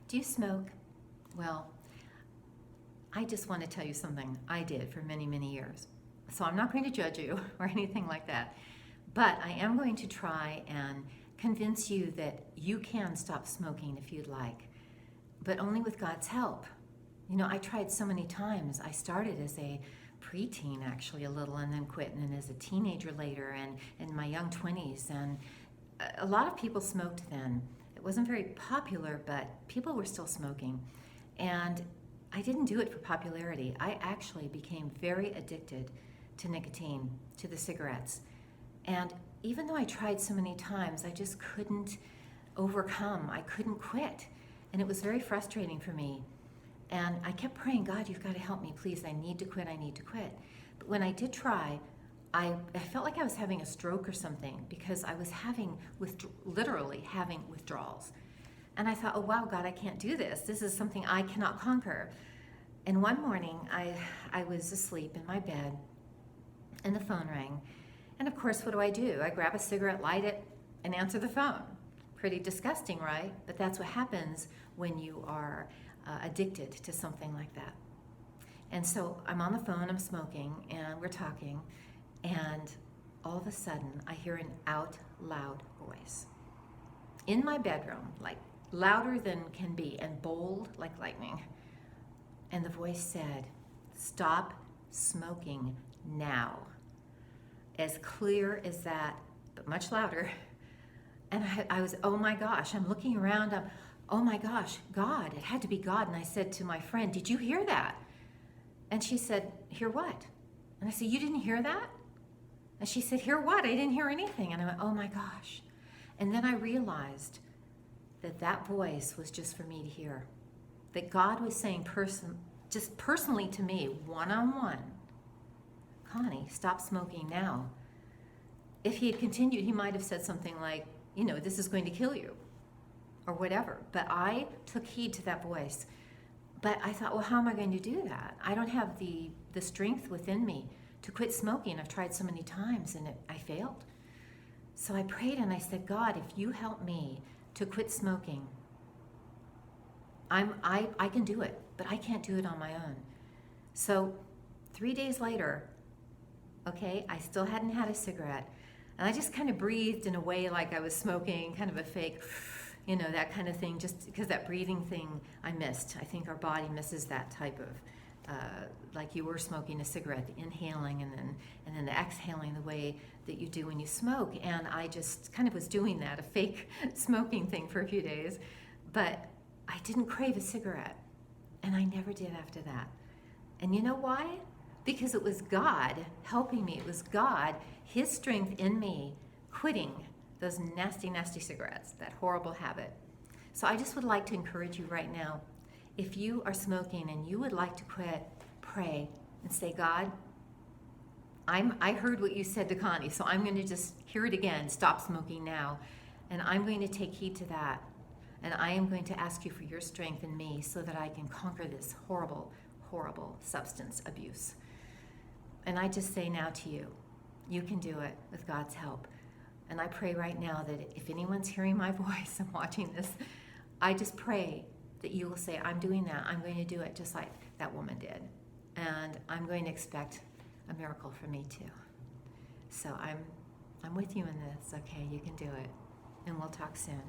Do you smoke? Well, I just want to tell you something I did for many, many years. So I'm not going to judge you or anything like that. But I am going to try and convince you that you can stop smoking if you'd like, but only with God's help. You know, I tried so many times. I started as a preteen, actually, a little, and then quit, and then as a teenager later, and in my young 20s. And a lot of people smoked then. It wasn't very popular, but people were still smoking. And I didn't do it for popularity. I actually became very addicted to nicotine, to the cigarettes. And even though I tried so many times, I just couldn't overcome. I couldn't quit. And it was very frustrating for me. And I kept praying, God, you've got to help me, please. I need to quit. I need to quit. But when I did try, I felt like I was having a stroke or something because I was literally having withdrawals. And I thought, oh, wow, God, I can't do this. This is something I cannot conquer. And one morning, I was asleep in my bed, and the phone rang. And of course, what do? I grab a cigarette, light it, and answer the phone. Pretty disgusting, right? But that's what happens when you are addicted to something like that. And so I'm on the phone, I'm smoking, and we're talking, and all of a sudden, I hear an out loud voice in my bedroom, like louder than can be, and bold like lightning. And the voice said, "Stop smoking now." As clear as that, but much louder. And I was, oh my gosh, I'm looking around, oh my gosh, God, it had to be God. And I said to my friend, did you hear that? And she said, hear what? And I said, you didn't hear that? And she said, hear what? I didn't hear anything. And I went, oh my gosh. And then I realized that that voice was just for me to hear. That God was saying just personally to me, one-on-one, Connie, stop smoking now. If he had continued, he might have said something like, you know, this is going to kill you, or whatever. But I took heed to that voice. But I thought, well, how am I going to do that? I don't have the strength within me to quit smoking. I've tried so many times, and I failed. So I prayed, and I said, God, if you help me to quit smoking, I can do it, but I can't do it on my own. So 3 days later, okay, I still hadn't had a cigarette. And I just kind of breathed in a way like I was smoking, kind of a fake, you know, that kind of thing, just because that breathing thing I missed. I think our body misses that type of, like you were smoking a cigarette, the inhaling and then the exhaling the way that you do when you smoke. And I just kind of was doing that, a fake smoking thing for a few days. But I didn't crave a cigarette. And I never did after that. And you know why? Because it was God helping me. It was God, his strength in me, quitting those nasty, nasty cigarettes, that horrible habit. So I just would like to encourage you right now, if you are smoking and you would like to quit, pray and say, God, I heard what you said to Connie, so I'm going to just hear it again, stop smoking now. And I'm going to take heed to that. And I am going to ask you for your strength in me so that I can conquer this horrible, horrible substance abuse. And I just say now to you, you can do it with God's help. And I pray right now that if anyone's hearing my voice and watching this, I just pray that you will say, I'm doing that. I'm going to do it just like that woman did. And I'm going to expect a miracle from me too. So I'm with you in this. Okay, you can do it. And we'll talk soon.